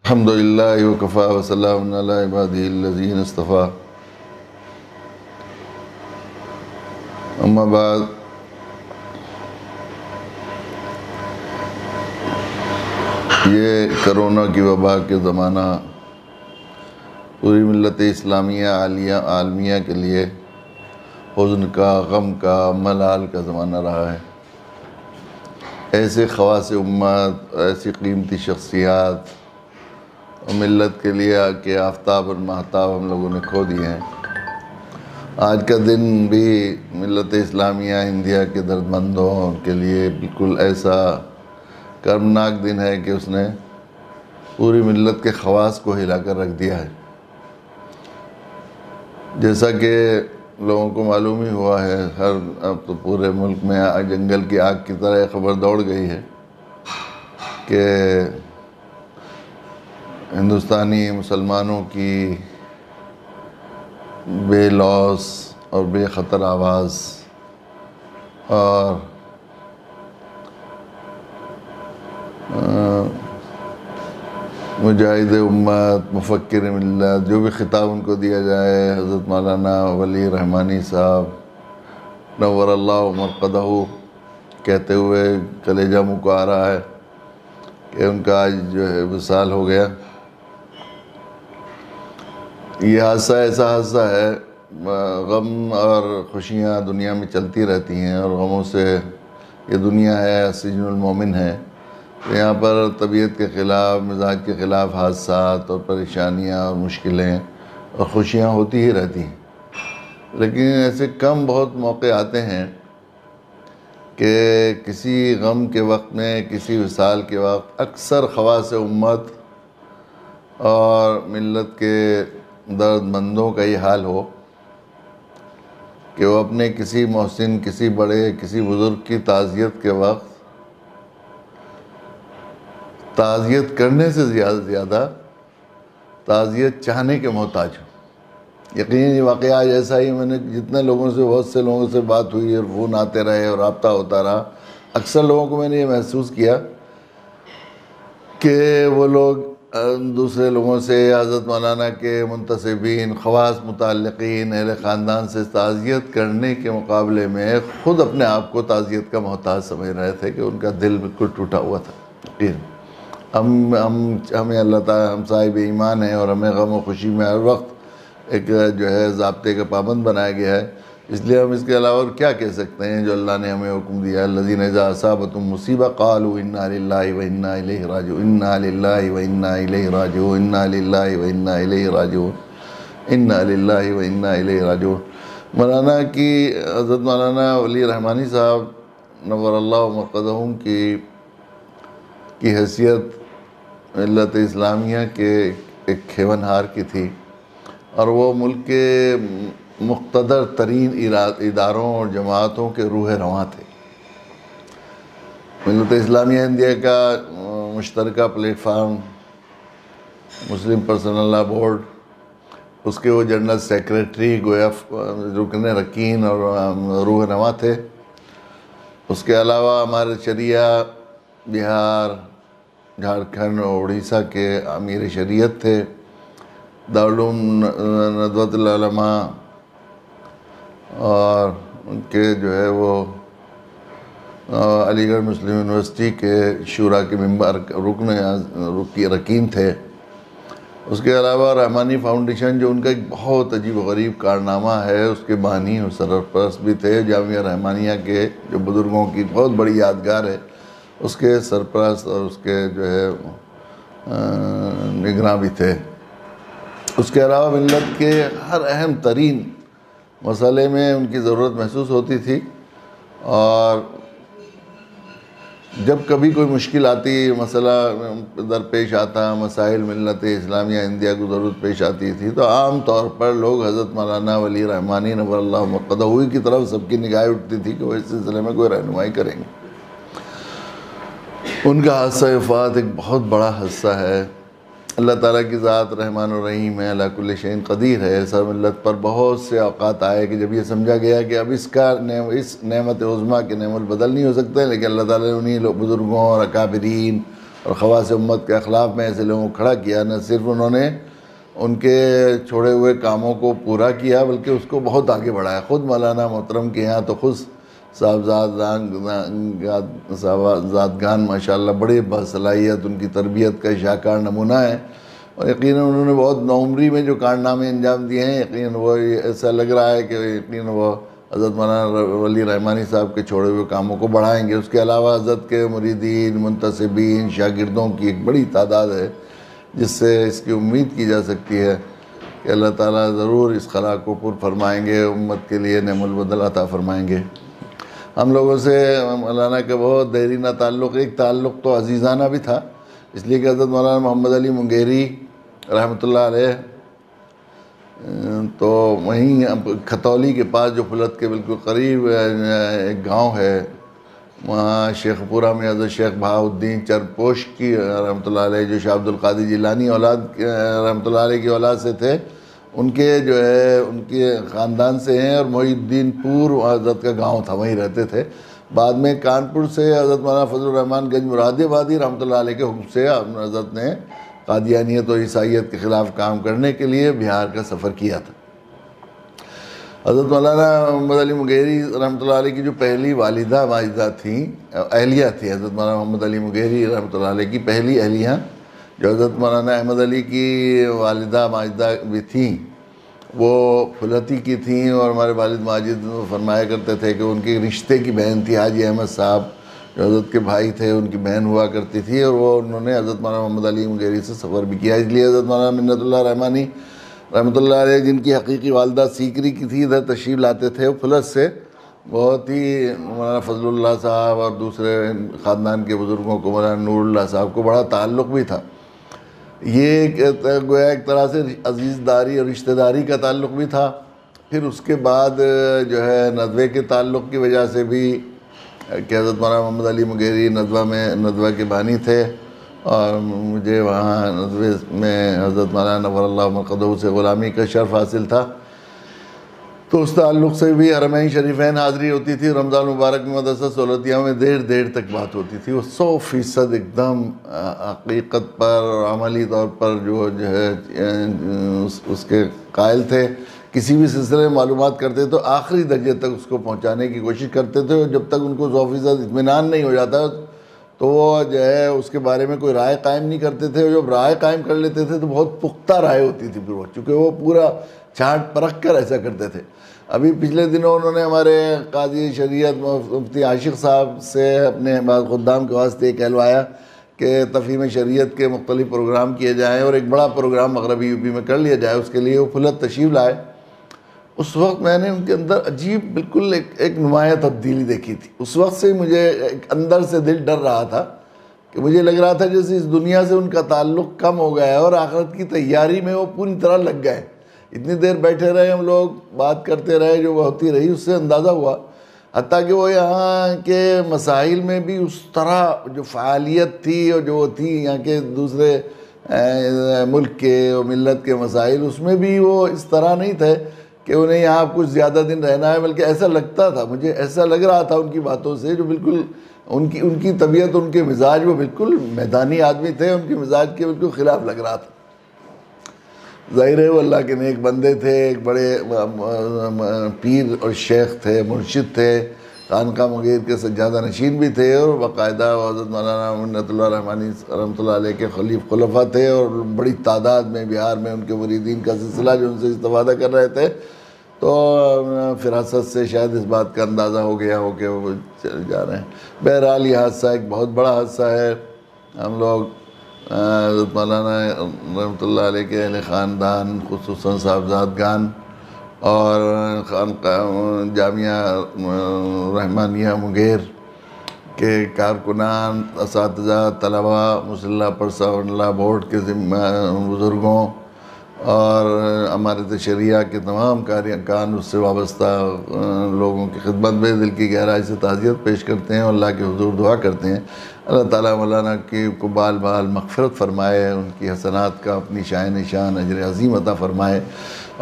الحمد للہ وکفیٰ وسلام علی عبادہ الذین اصطفیٰ اما بعد یہ کرونا کی وبا کے زمانہ پوری ملت اسلامیہ عالمیہ کے لیے حزن کا، غم کا، ملال کا زمانہ رہا ہے۔ ایسے خواص امت، ایسی قیمتی شخصیات ملت کے لیے کہ آفتاب اور ماہتاب ہم لوگوں نے کھو دیے ہیں۔ آج کا دن بھی ملت اسلامیہ انڈیا کے درد مندوں کے لیے بالکل ایسا کرمناک دن ہے کہ اس نے پوری ملت کے خواص کو ہلا کر رکھ دیا ہے۔ جیسا کہ لوگوں کو معلوم ہی ہوا ہے، اب تو پورے ملک میں جنگل کی آگ کی طرح خبر دوڑ گئی ہے کہ ہندوستانی مسلمانوں کی بے لوث اور بے خطر آواز اور مجاہد امت، مفکر ملت، جو بھی خطاب ان کو دیا جائے، حضرت مولانا ولی رحمانی صاحب نور اللہ مرقدہ کہتے ہوئے کلیجہ منہ کو آ رہا ہے کہ ان کا آج جو ہے وصال ہو گیا۔ یہ حادثہ ایسا حادثہ ہے، غم اور خوشیاں دنیا میں چلتی رہتی ہیں، اور غموں سے یہ دنیا ہے، سجن المومن ہے۔ یہاں پر طبیعت کے خلاف، مزاج کے خلاف حادثات اور پریشانیاں اور مشکلیں اور خوشیاں ہوتی ہی رہتی ہیں، لیکن ایسے کم بہت موقع آتے ہیں کہ کسی غم کے وقت میں، کسی وصال کے وقت اکثر خواص امت اور ملت کے درد مندوں کا یہ حال ہو کہ وہ اپنے کسی محسن، کسی بڑے، کسی بزرگ کی تعزیت کے وقت تعزیت کرنے سے زیادہ تعزیت چاہنے کے محتاج ہو۔ یقیناً یہ واقعہ آج ایسا ہی، میں نے جتنے لوگوں سے، بہت سے لوگوں سے بات ہوئی اور فون آتے رہے اور رابطہ ہوتا رہا، اکثر لوگوں کو میں نے یہ محسوس کیا کہ وہ لوگ دوسرے لوگوں سے، حضرت مولانا کے منتسبین، خواص متعلقین، اہل خاندان سے تعزیت کرنے کے مقابلے میں خود اپنے آپ کو تعزیت کا محتاج سمجھ رہے تھے کہ ان کا دل بالکل ٹوٹا ہوا تھا۔ ہمیں اللہ تعالیٰ، ہم صاحب ایمان ہیں اور ہمیں غم و خوشی میں ہر وقت ایک جو ہے ضابطے کا پابند بنایا گیا ہے، اس لیے ہم اس کے علاوہ اور کیا کہہ سکتے ہیں جو اللہ نے ہمیں حکم دیا ہے۔ الذین اذا اصابتهم مصیبہ قالوا انا للہ وانا الیہ راجعون، انا للہ وانا الیہ راجعون، انا للہ وانا الیہ راجعون، انا للہ وانا الیہ راجعون۔ مولانا کی، حضرت مولانا ولی رحمانی صاحب نور اللہ مرقدہم کی حیثیت ملت اسلامیہ کے ایک کھیون ہار کی تھی، اور وہ ملک کے مقتدر ترین اداروں اور جماعتوں کے روح رواں تھے۔ ملت اسلامیہ انڈیا کا مشترکہ پلیٹ فارم، مسلم پرسنل لا بورڈ، اس کے وہ جنرل سیکریٹری گویا رکن رکین اور روح رواں تھے۔ اس کے علاوہ ہمارے شریعہ بہار، جھارکھنڈ اور اڑیسہ کے امیر شریعت تھے، دارالعلوم ندوۃ العلماء اور ان کے جو ہے وہ علی گڑھ مسلم یونیورسٹی کے شورا کے ممبر، رکین تھے۔ اس کے علاوہ رحمانی فاؤنڈیشن، جو ان کا ایک بہت عجیب و غریب کارنامہ ہے، اس کے بانی اور سرپرست بھی تھے۔ جامعہ رحمانیہ کے جو بزرگوں کی بہت بڑی یادگار ہے، اس کے سرپرست اور اس کے جو ہے نگراں بھی تھے۔ اس کے علاوہ ملت کے ہر اہم ترین مسئلے میں ان کی ضرورت محسوس ہوتی تھی، اور جب کبھی کوئی مشکل آتی، مسئلہ درپیش آتا، مسائل ملت اسلامیہ انڈیا کو ضرورت پیش آتی تھی، تو عام طور پر لوگ حضرت مولانا ولی رحمانی نور اللہ مرقدہ کی طرف سب کی نگاہیں اٹھتی تھی کہ وہ اس سلسلے میں کوئی رہنمائی کریں گے۔ ان کا حادثہ وفات ایک بہت بڑا حادثہ ہے۔ اللہ تعالیٰ کی ذات رحمان و رحیم ہے، علی کل شیء قدیر ہے۔ ایسا ملت پر بہت سے اوقات آئے کہ جب یہ سمجھا گیا کہ اب اس نعمت عظمیٰ کے نعم البدل نہیں ہو سکتے، لیکن اللہ تعالیٰ نے انہی بزرگوں اور اکابرین اور خواص امت کے اخلاق میں ایسے لوگوں کو کھڑا کیا۔ نہ صرف انہوں نے ان کے چھوڑے ہوئے کاموں کو پورا کیا بلکہ اس کو بہت آگے بڑھایا۔ خود مولانا محترم کے یہاں تو خود صاحبزادگان ماشاءاللہ بڑی باصلاحیت، ان کی تربیت کا شاہکار نمونہ ہے، اور یقیناً انہوں نے بہت نوعمری میں جو کارنامے انجام دیے ہیں، یقیناً وہ ایسا لگ رہا ہے کہ یقیناً وہ حضرت مولانا ولی رحمانی صاحب کے چھوڑے ہوئے کاموں کو بڑھائیں گے۔ اس کے علاوہ حضرت کے مریدین، منتسبین، شاگردوں کی ایک بڑی تعداد ہے، جس سے اس کی امید کی جا سکتی ہے کہ اللہ تعالیٰ ضرور اس خلا کو پر فرمائیں گے، امت کے لیے نعم البدل عطا فرمائیں گے۔ ہم لوگوں سے مولانا کا بہت دیرینہ تعلق، ایک تعلق تو عزیزانہ بھی تھا، اس لیے کہ حضرت مولانا محمد علی منگیری رحمۃ اللہ علیہ تو وہیں کھتولی کے پاس جو پھلت کے بالکل قریب ایک گاؤں ہے، وہاں شیخ پورہ میں حضرت شیخ بہاؤالدین چرپوش کی رحمۃ اللہ علیہ، جو شاہ عبد القادر جیلانی اولاد رحمۃ اللہ علیہ کی اولاد سے تھے، ان کے جو ہے ان کے خاندان سے ہیں، اور محی الدین پور حضرت کا گاؤں تھا، وہیں رہتے تھے۔ بعد میں کانپور سے حضرت مولانا فضل الرحمن گنج مراد آبادی رحمۃ اللہ علیہ کے حکم سے حضرت نے قادیانیت و عیسائیت کے خلاف کام کرنے کے لیے بہار کا سفر کیا تھا۔ حضرت مولانا محمد علی منگیری رحمۃ اللہ علیہ کی جو پہلی والدہ ماجدہ تھیں، اہلیہ تھی، حضرت مولانا محمد علی منگیری رحمۃ اللہ علیہ کی پہلی اہلیہ، جو حضرت مولانا احمد علی کی والدہ ماجدہ بھی تھیں، وہ پھلتی کی تھیں، اور ہمارے والد ماجد فرمایا کرتے تھے کہ ان کے رشتے کی بہن تھی حاجی احمد صاحب، جو حضرت کے بھائی تھے، ان کی بہن ہوا کرتی تھی، اور وہ انہوں نے حضرت مولانا محمد علی منگیری سے سفر بھی کیا۔ اس لیے حضرت مولانا منت اللہ رحمانی رحمۃ اللہ علیہ، جن کی حقیقی والدہ سیکری کی تھی، ادھر تشریف لاتے تھے، وہ پھلت سے بہت ہی مولانا فضل اللہ صاحب اور دوسرے خاندان کے بزرگوں کو، مولانا نور اللہ صاحب کو بڑا تعلق بھی تھا۔ یہ گویا ایک طرح سے عزیز داری اور رشتہ داری کا تعلق بھی تھا۔ پھر اس کے بعد جو ہے ندوے کے تعلق کی وجہ سے بھی کہ حضرت مولانا محمد علی منگیری ندوہ کے بانی تھے، اور مجھے وہاں ندوے میں حضرت مولانا نور اللہ مرقدہ سے غلامی کا شرف حاصل تھا، تو اس تعلق سے بھی حرمین شریفین حاضری ہوتی تھی۔ رمضان مبارک میں مدرسہ سہولتیہ میں دیر تک بات ہوتی تھی۔ وہ 100% ایک دم حقیقت پر اور عملی طور پر جو ہے اس کے قائل تھے۔ کسی بھی سلسلے میں معلومات کرتے تو آخری درجے تک اس کو پہنچانے کی کوشش کرتے تھے، اور جب تک ان کو 100% اطمینان نہیں ہو جاتا تو وہ جو ہے اس کے بارے میں کوئی رائے قائم نہیں کرتے تھے، اور جب رائے قائم کر لیتے تھے تو بہت پختہ رائے ہوتی تھی پھر وہ، چونکہ وہ پورا چھانٹ پرکھ کر ایسا کرتے تھے۔ ابھی پچھلے دنوں انہوں نے ہمارے قاضی شریعت مفتی عاشق صاحب سے اپنے بعض خدام کے واسطے کہلوایا کہ تفہیم شریعت کے مختلف پروگرام کیے جائیں، اور ایک بڑا پروگرام مغربی یو پی میں کر لیا جائے۔ اس کے لیے وہ پھلت تشریف لائے۔ اس وقت میں نے ان کے اندر عجیب بالکل ایک نمایاں تبدیلی دیکھی تھی۔ اس وقت سے مجھے ایک اندر سے دل ڈر رہا تھا کہ مجھے لگ رہا تھا جیسے اس دنیا سے ان کا تعلق کم ہو گیا ہے، اور آخرت کی تیاری میں وہ پوری طرح لگ گئے۔ اتنی دیر بیٹھے رہے ہم لوگ، بات کرتے رہے، جو ہوتی رہی اس سے اندازہ ہوا، حتیٰ کہ وہ یہاں کے مسائل میں بھی اس طرح جو فعالیت تھی، اور جو تھی یہاں کے دوسرے ملک کے اور ملت کے مسائل، اس میں بھی وہ اس طرح نہیں تھے کہ انہیں یہاں کچھ زیادہ دن رہنا ہے، بلکہ ایسا لگتا تھا، مجھے ایسا لگ رہا تھا ان کی باتوں سے، جو بالکل ان کی طبیعت، ان کے مزاج، وہ بالکل میدانی آدمی تھے، ان کے مزاج کے بالکل خلاف لگ رہا تھا۔ ظاہر ہے وہ اللہ کے نیک بندے تھے، ایک بڑے پیر اور شیخ تھے، مرشد تھے، خانقاہ مغیر کے سجادہ نشین بھی تھے، اور باقاعدہ حضرت مولانا منت اللہ رحمانی رحمۃ اللہ علیہ کے خلفاء تھے، اور بڑی تعداد میں بہار میں ان کے مریدین کا سلسلہ جو ان سے استفادہ کر رہے تھے۔ تو فراست سے شاید اس بات کا اندازہ ہو گیا ہو کہ وہ چلے جا رہے ہیں۔ بہرحال یہ حادثہ ایک بہت بڑا حادثہ ہے۔ ہم لوگ حضرت مولانا رحمۃ اللہ علیہ کے اہل خاندان، خصوصاً صاحبزادگان اور جامعہ رحمانیہ مغیر کے کارکنان، اساتذہ، طلباء، مسلح پرسنل بورڈ کے بزرگوں اور امارت شریعہ کے تمام کارکان، اس سے وابستہ لوگوں کی خدمت میں دل کی گہرائی سے تعزیت پیش کرتے ہیں، اور اللہ کے حضور دعا کرتے ہیں اللہ تعالیٰ مولانا کی کو بال بال مغفرت فرمائے، ان کی حسنات کا اپنی شان اجر عظیم عطا فرمائے،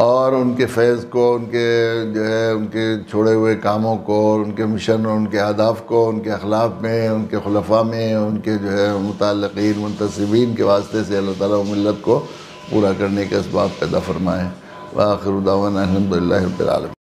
اور ان کے فیض کو، ان کے جو ہے ان کے چھوڑے ہوئے کاموں کو، ان کے مشن اور ان کے اہداف کو ان کے اخلاق میں، ان کے خلفاء میں، ان کے جو ہے متعلقین منتصبین کے واسطے سے اللہ تعالیٰ ملت کو پورا کرنے کے اسباب پیدا فرمائے۔ وآخر دعوانا الحمدللہ رب العالمین۔